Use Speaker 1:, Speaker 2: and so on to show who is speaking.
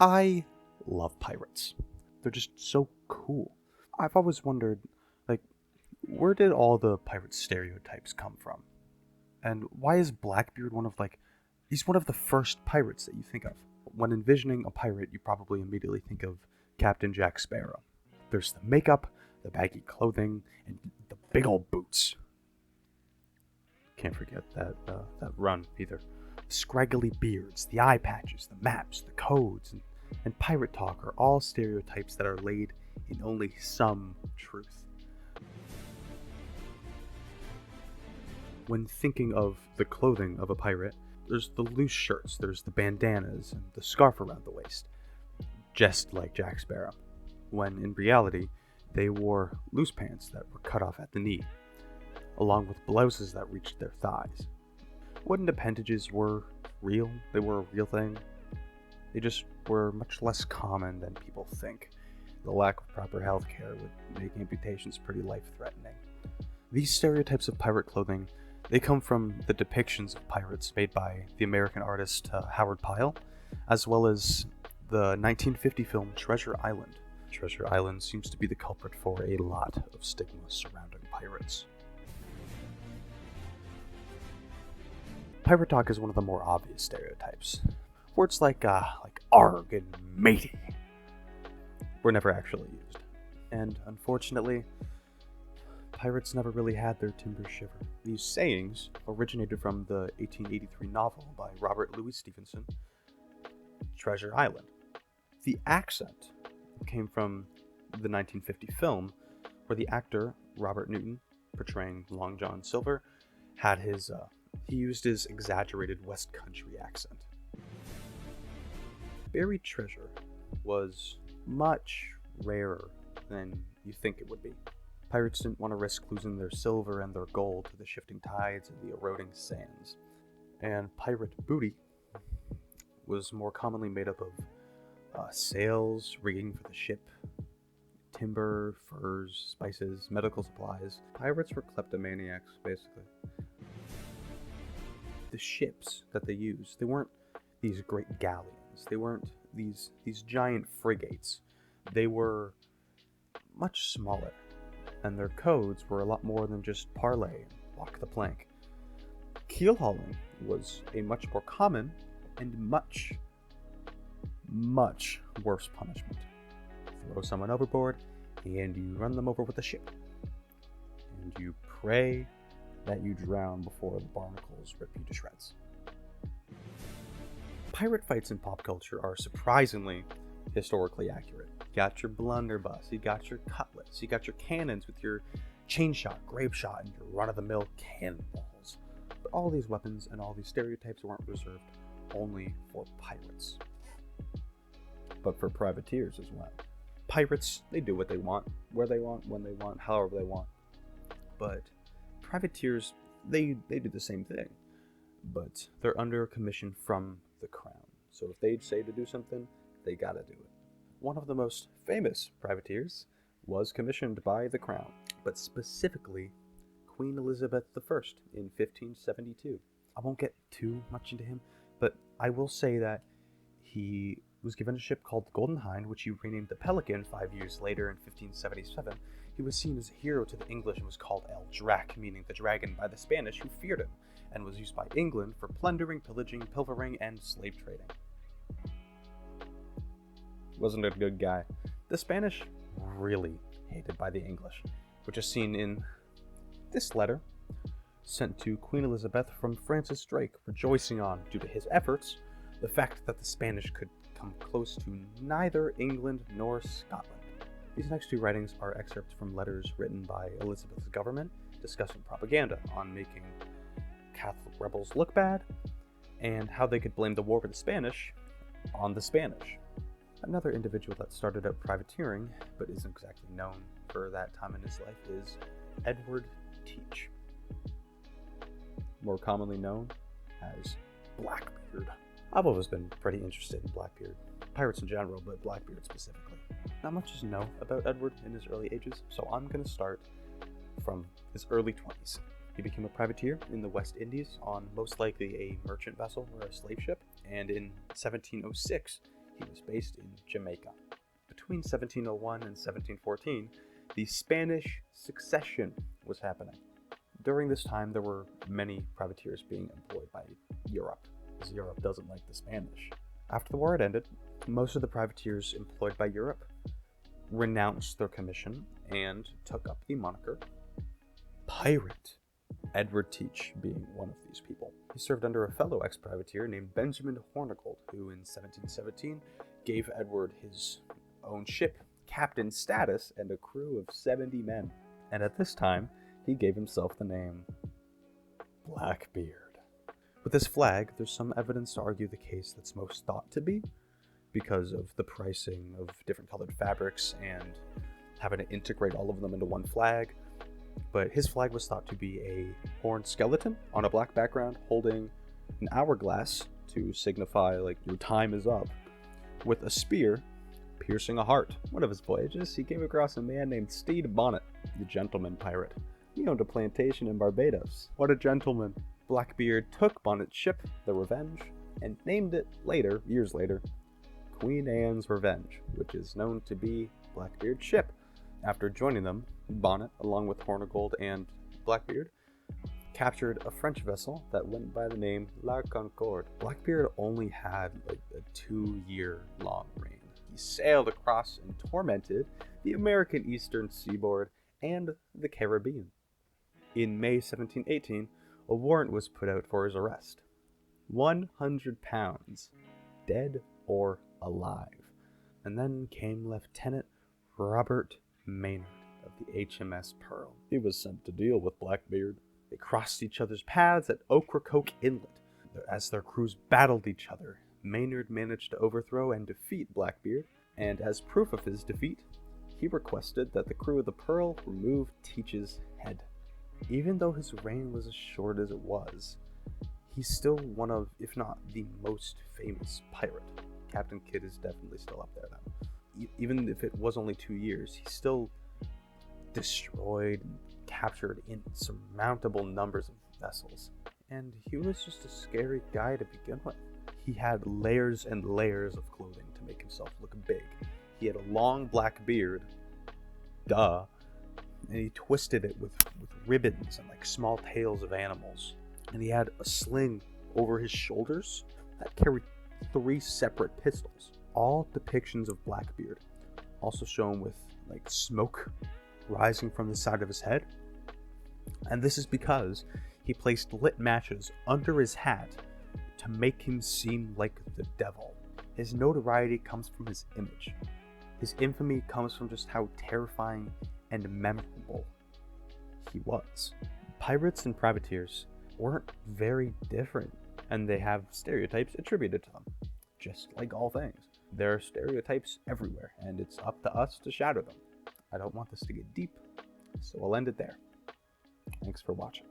Speaker 1: I love pirates. They're just so cool. I've always wondered, like, where did all the pirate stereotypes come from? And why is Blackbeard he's one of the first pirates that you think of? When envisioning a pirate, you probably immediately think of Captain Jack Sparrow. There's the makeup, the baggy clothing, and the big old boots. Can't forget that run either. The scraggly beards, the eye patches, the maps, the codes, and pirate talk are all stereotypes that are laid in only some truth. When thinking of the clothing of a pirate, there's the loose shirts, there's the bandanas, and the scarf around the waist, just like Jack Sparrow, when in reality, they wore loose pants that were cut off at the knee, along with blouses that reached their thighs. Wooden appendages were real, they were a real thing. They just were much less common than people think. The lack of proper health care would make amputations pretty life-threatening. These stereotypes of pirate clothing, they come from the depictions of pirates made by the American artist Howard Pyle, as well as the 1950 film Treasure Island. Treasure Island seems to be the culprit for a lot of stigma surrounding pirates. Pirate talk is one of the more obvious stereotypes. Words like arg and matey were never actually used. And unfortunately, pirates never really had their timber shiver. These sayings originated from the 1883 novel by Robert Louis Stevenson, Treasure Island. The accent came from the 1950 film, where the actor Robert Newton, portraying Long John Silver, he used his exaggerated West Country accent. Buried treasure was much rarer than you think it would be. Pirates didn't want to risk losing their silver and their gold to the shifting tides and the eroding sands. And pirate booty was more commonly made up of sails, rigging for the ship, timber, furs, spices, medical supplies. Pirates were kleptomaniacs, basically. The ships that they used, they weren't these great galleons. They weren't these giant frigates. They were much smaller, and their codes were a lot more than just parlay and walk the plank. Keel hauling was a much more common and much worse punishment. Throw someone overboard, and you run them over with a ship. And you pray that you drown before the barnacles rip you to shreds. Pirate fights in pop culture are surprisingly historically accurate. You got your blunderbuss, you got your cutlass, you got your cannons with your chain shot, grape shot, and your run-of-the-mill cannonballs. But all these weapons and all these stereotypes weren't reserved only for pirates, but for privateers as well. Pirates, they do what they want, where they want, when they want, however they want. But privateers, they do the same thing, but they're under a commission from the crown. So if they say to do something, they gotta do it. One of the most famous privateers was commissioned by the crown, but specifically Queen Elizabeth I in 1572. I won't get too much into him, but I will say that he was given a ship called the Golden Hind, which he renamed the Pelican 5 years later in 1577. He was seen as a hero to the English and was called El Drac, meaning the dragon, by the Spanish, who feared him, and was used by England for plundering, pillaging, pilfering, and slave trading. Wasn't a good guy. The Spanish really hated by the English, which is seen in this letter sent to Queen Elizabeth from Francis Drake, rejoicing on, due to his efforts, the fact that the Spanish could come close to neither England nor Scotland. These next two writings are excerpts from letters written by Elizabeth's government discussing propaganda on making Catholic rebels look bad and how they could blame the war with the Spanish on the Spanish. Another individual that started out privateering, but isn't exactly known for that time in his life, is Edward Teach, more commonly known as Blackbeard. I've always been pretty interested in Blackbeard, pirates in general, but Blackbeard specifically. Not much is known about Edward in his early ages, so I'm going to start from his early 20s. He became a privateer in the West Indies on most likely a merchant vessel or a slave ship, and in 1706, He was based in Jamaica. Between 1701 and 1714, the Spanish Succession was happening. During this time, there were many privateers being employed by Europe, because Europe doesn't like the Spanish. After the war had ended, most of the privateers employed by Europe renounced their commission and took up the moniker pirate. Edward Teach being one of these people. He served under a fellow ex-privateer named Benjamin Hornigold, who in 1717 gave Edward his own ship, captain status, and a crew of 70 men. And at this time, he gave himself the name Blackbeard. With this flag, there's some evidence to argue the case that's most thought to be, because of the pricing of different colored fabrics and having to integrate all of them into one flag. But his flag was thought to be a horned skeleton on a black background holding an hourglass to signify like your time is up, with a spear piercing a heart. One of his voyages, he came across a man named Stede Bonnet, the gentleman pirate. He owned a plantation in Barbados. What a gentleman. Blackbeard took Bonnet's ship, the Revenge, and named it later, years later, Queen Anne's Revenge, which is known to be Blackbeard's ship. After joining them, Bonnet, along with Hornigold and Blackbeard, captured a French vessel that went by the name La Concorde. Blackbeard only had like a 2-year-long reign. He sailed across and tormented the American eastern seaboard and the Caribbean. In May 1718, a warrant was put out for his arrest. 100 pounds, dead or alive. And then came Lieutenant Robert Maynard of the HMS Pearl. He was sent to deal with Blackbeard. They crossed each other's paths at Ocracoke Inlet. As their crews battled each other, Maynard managed to overthrow and defeat Blackbeard, and as proof of his defeat, he requested that the crew of the Pearl remove Teach's head. Even though his reign was as short as it was, he's still one of, if not the most famous pirate. Captain Kidd is definitely still up there though. Even if it was only 2 years, he still destroyed and captured insurmountable numbers of vessels. And he was just a scary guy to begin with. He had layers and layers of clothing to make himself look big. He had a long black beard, and he twisted it with ribbons and like small tails of animals. And he had a sling over his shoulders that carried 3 separate pistols. All depictions of Blackbeard, also shown with like smoke rising from the side of his head. And this is because he placed lit matches under his hat to make him seem like the devil. His notoriety comes from his image. His infamy comes from just how terrifying and memorable he was. Pirates and privateers weren't very different, and they have stereotypes attributed to them. Just like all things, there are stereotypes everywhere, and it's up to us to shatter them. I don't want this to get deep, so I'll end it there. Thanks for watching.